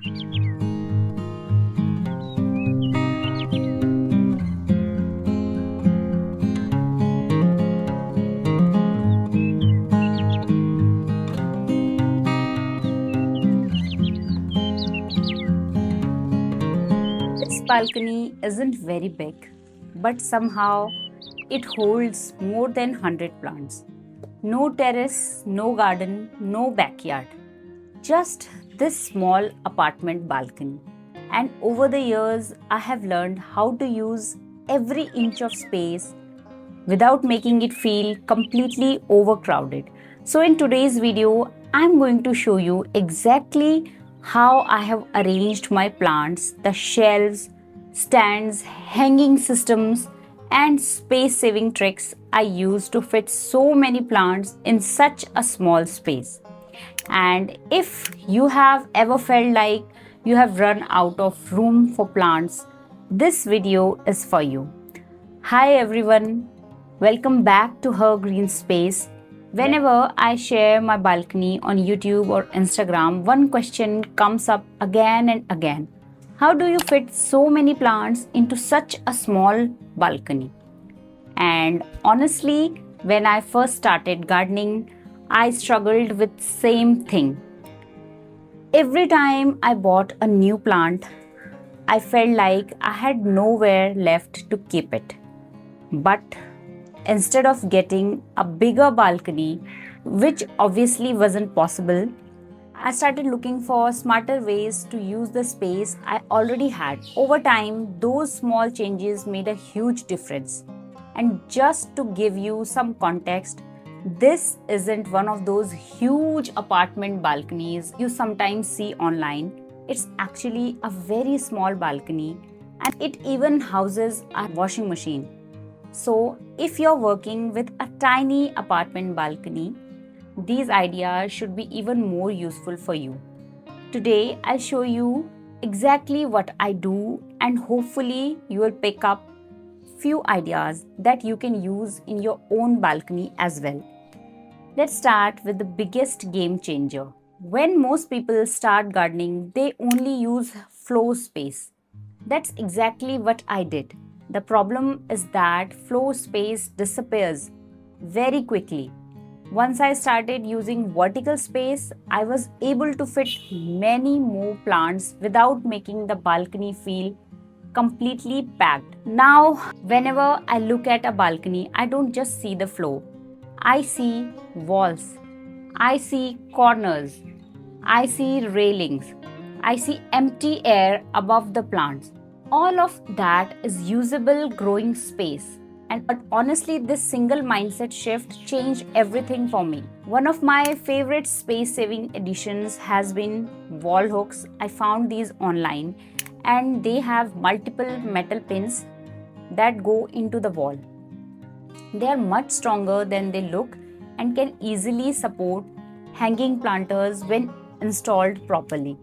This balcony isn't very big, but somehow it holds more than 100 plants. No terrace, no garden, no backyard. Just this small apartment balcony. And over the years, I have learned how to use every inch of space without making it feel completely overcrowded. So, in today's video, I'm going to show you exactly how I have arranged my plants, the shelves, stands, hanging systems, and space saving tricks I use to fit so many plants in such a small space. And if you have ever felt like you have run out of room for plants, this video is for you. Hi everyone, welcome back to Her Green Space. Whenever I share my balcony on YouTube or Instagram, one question comes up again and again. How do you fit so many plants into such a small balcony? And honestly, when I first started gardening, I struggled with same thing. Every time I bought a new plant, I felt like I had nowhere left to keep it. But instead of getting a bigger balcony, which obviously wasn't possible, I started looking for smarter ways to use the space I already had. Over time, those small changes made a huge difference. And just to give you some context, this isn't one of those huge apartment balconies you sometimes see online. It's actually a very small balcony, and it even houses a washing machine. So, if you're working with a tiny apartment balcony, these ideas should be even more useful for you. Today, I'll show you exactly what I do, and hopefully, you will pick up few ideas that you can use in your own balcony as well. Let's start with the biggest game changer. When most people start gardening, they only use floor space. That's exactly what I did. The problem is that floor space disappears very quickly. Once I started using vertical space, I was able to fit many more plants without making the balcony feel completely packed. Now, whenever I look at a balcony, I don't just see the floor. I see walls. I see corners. I see railings. I see empty air above the plants. All of that is usable growing space. And but honestly, this single mindset shift changed everything for me. One of my favorite space saving additions has been wall hooks. I found these online and they have multiple metal pins that go into the wall. They are much stronger than they look and can easily support hanging planters when installed properly.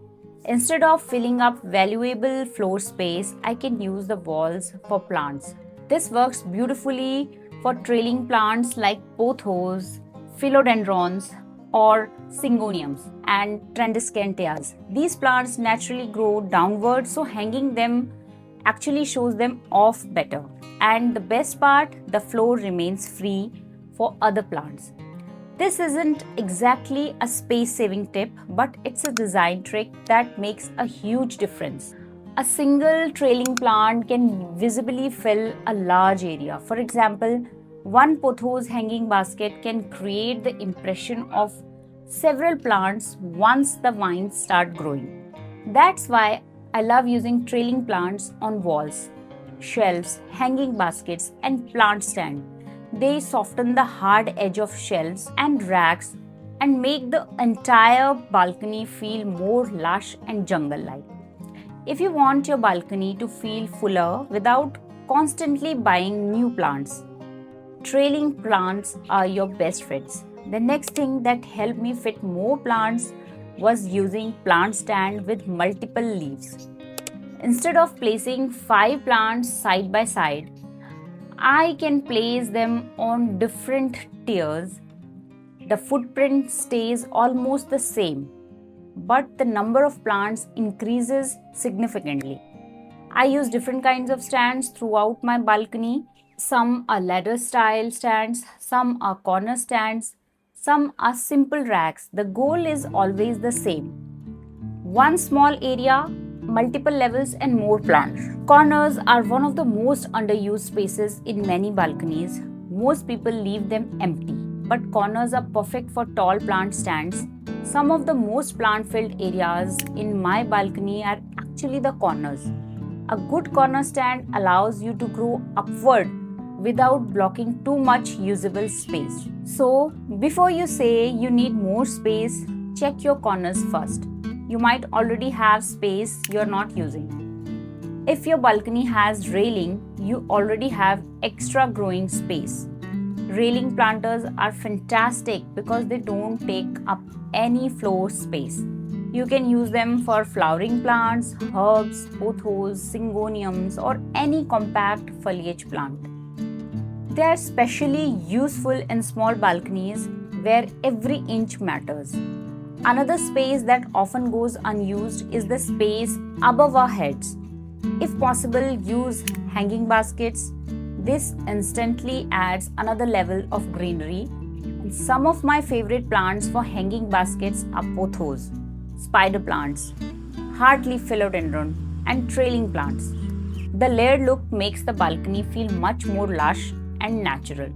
Instead of filling up valuable floor space, I can use the walls for plants. This works beautifully for trailing plants like pothos, philodendrons, or syngoniums and trandescantias. These plants naturally grow downward, so hanging them actually shows them off better. And the best part, the floor remains free for other plants. This isn't exactly a space saving tip, but it's a design trick that makes a huge difference. A single trailing plant can visibly fill a large area. For example, one pothos hanging basket can create the impression of several plants once the vines start growing. That's why I love using trailing plants on walls, shelves, hanging baskets, and plant stand. They soften the hard edge of shelves and racks and make the entire balcony feel more lush and jungle-like. If you want your balcony to feel fuller without constantly buying new plants, trailing plants are your best fits. The next thing that helped me fit more plants was using plant stand with multiple leaves. Instead of placing 5 plants side by side, I can place them on different tiers. The footprint stays almost the same, but the number of plants increases significantly. I use different kinds of stands throughout my balcony. Some are ladder style stands, some are corner stands, some are simple racks. The goal is always the same: one small area, multiple levels, and more plants. Corners are one of the most underused spaces in many balconies. Most people leave them empty, but corners are perfect for tall plant stands. Some of the most plant filled areas in my balcony are actually the corners. A good corner stand allows you to grow upward without blocking too much usable space. So, before you say you need more space, check your corners first. You might already have space you're not using. If your balcony has railing, you already have extra growing space. Railing planters are fantastic because they don't take up any floor space. You can use them for flowering plants, herbs, pothos, syngoniums, or any compact foliage plant. They are especially useful in small balconies where every inch matters. Another space that often goes unused is the space above our heads. If possible, use hanging baskets. This instantly adds another level of greenery. And some of my favorite plants for hanging baskets are pothos, spider plants, heartleaf philodendron, and trailing plants. The layered look makes the balcony feel much more lush and natural.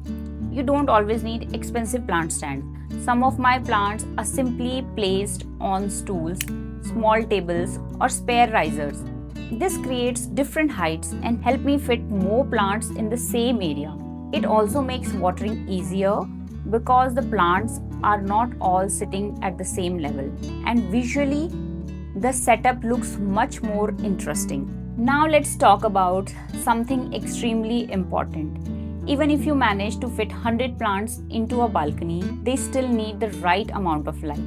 You don't always need expensive plant stands. Some of my plants are simply placed on stools, small tables, or spare risers. This creates different heights and help me fit more plants in the same area. It also makes watering easier because the plants are not all sitting at the same level, and visually the setup looks much more interesting. Now let's talk about something extremely important. Even if you manage to fit 100 plants into a balcony, they still need the right amount of light.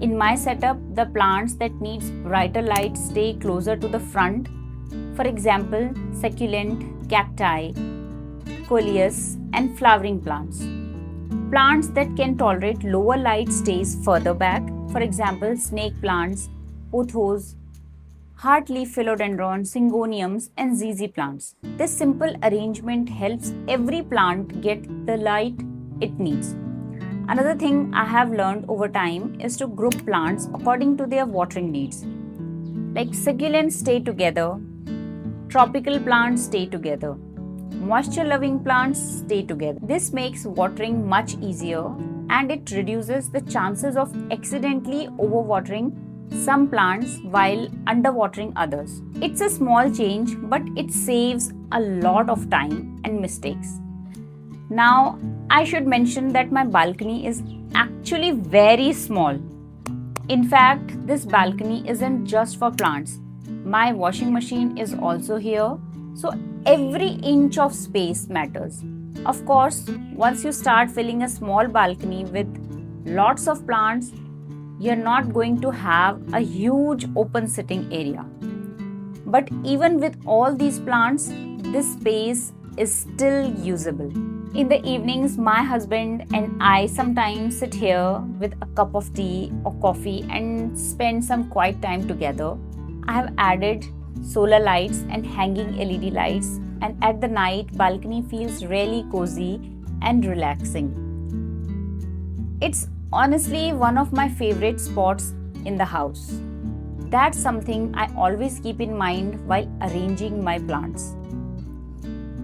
In my setup, the plants that needs brighter light stay closer to the front. For example, succulent, cacti, coleus, and flowering plants. Plants that can tolerate lower light stays further back. For example, snake plants, pothos, heartleaf philodendron, syngoniums, and ZZ plants. This simple arrangement helps every plant get the light it needs. Another thing I have learned over time is to group plants according to their watering needs. Like succulents stay together, tropical plants stay together, moisture-loving plants stay together. This makes watering much easier and it reduces the chances of accidentally overwatering some plants while underwatering others. It's a small change, but it saves a lot of time and mistakes. Now, I should mention that my balcony is actually very small. In fact, this balcony isn't just for plants. My washing machine is also here, so every inch of space matters. Of course, once you start filling a small balcony with lots of plants, you're not going to have a huge open sitting area. But even with all these plants, this space is still usable. In the evenings, my husband and I sometimes sit here with a cup of tea or coffee and spend some quiet time together. I have added solar lights and hanging LED lights, and at the night, balcony feels really cozy and relaxing. It's honestly one of my favorite spots in the house. That's something I always keep in mind while arranging my plants.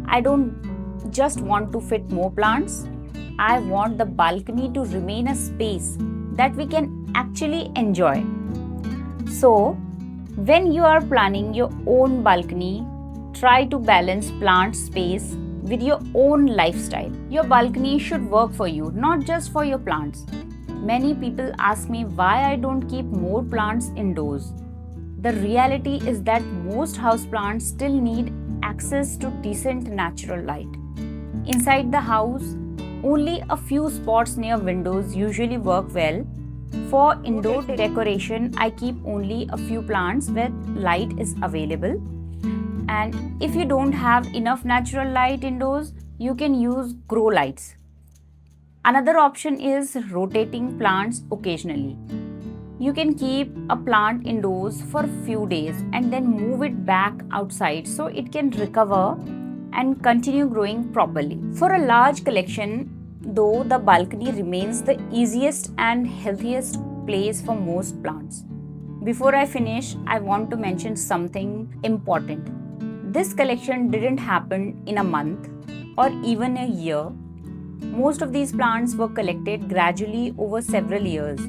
I don't just want to fit more plants. I want the balcony to remain a space that we can actually enjoy. So, when you are planning your own balcony, try to balance plant space with your own lifestyle. Your balcony should work for you, not just for your plants. Many people ask me why I don't keep more plants indoors. The reality is that most houseplants still need access to decent natural light. Inside the house, only a few spots near windows usually work well. For indoor decoration, I keep only a few plants where light is available. And if you don't have enough natural light indoors, you can use grow lights. Another option is rotating plants occasionally. You can keep a plant indoors for a few days and then move it back outside so it can recover and continue growing properly. For a large collection, though, the balcony remains the easiest and healthiest place for most plants. Before I finish, I want to mention something important. This collection didn't happen in a month or even a year. Most of these plants were collected gradually over several years.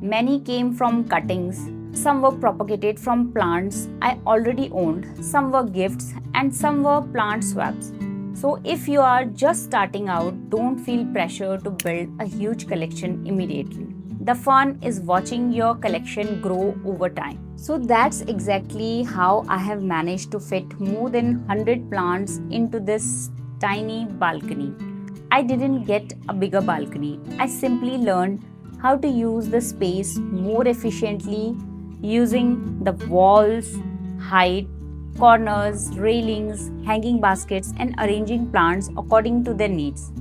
Many came from cuttings, some were propagated from plants I already owned, some were gifts, and some were plant swaps. So, if you are just starting out, don't feel pressure to build a huge collection immediately. The fun is watching your collection grow over time. So, that's exactly how I have managed to fit more than 100 plants into this tiny balcony. I didn't get a bigger balcony, I simply learned how to use the space more efficiently using the walls, height, corners, railings, hanging baskets, and arranging plants according to their needs.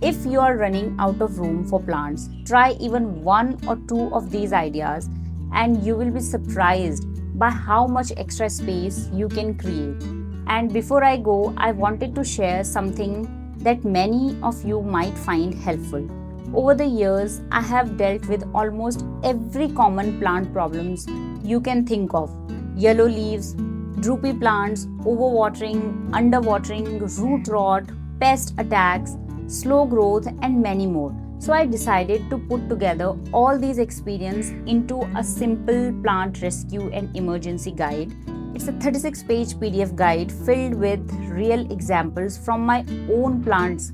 If you are running out of room for plants, try even one or two of these ideas and you will be surprised by how much extra space you can create. And before I go, I wanted to share something that many of you might find helpful. Over the years, I have dealt with almost every common plant problems you can think of. Yellow leaves, droopy plants, overwatering, underwatering, root rot, pest attacks, slow growth, and many more. So I decided to put together all these experiences into a simple plant rescue and emergency guide. It's a 36-page PDF guide filled with real examples from my own plants,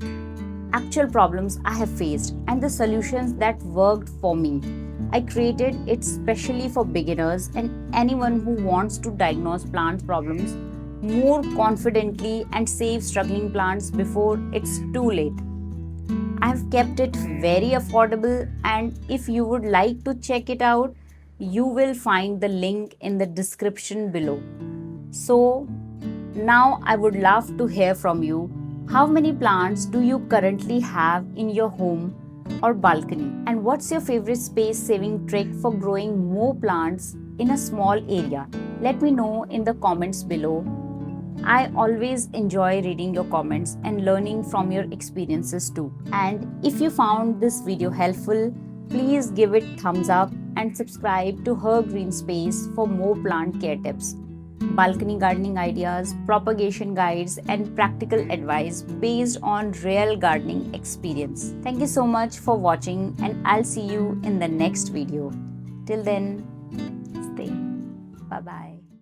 actual problems I have faced, and the solutions that worked for me. I created it specially for beginners and anyone who wants to diagnose plant problems more confidently and save struggling plants before it's too late. I have kept it very affordable, and if you would like to check it out, you will find the link in the description below. So, now I would love to hear from you. How many plants do you currently have in your home or balcony? And what's your favorite space saving trick for growing more plants in a small area? Let me know in the comments below. I always enjoy reading your comments and learning from your experiences too. And if you found this video helpful, please give it thumbs up and subscribe to Her Green Space for more plant care tips, balcony gardening ideas, propagation guides, and practical advice based on real gardening experience. Thank you so much for watching, and I'll see you in the next video. Till then, stay. Bye-bye.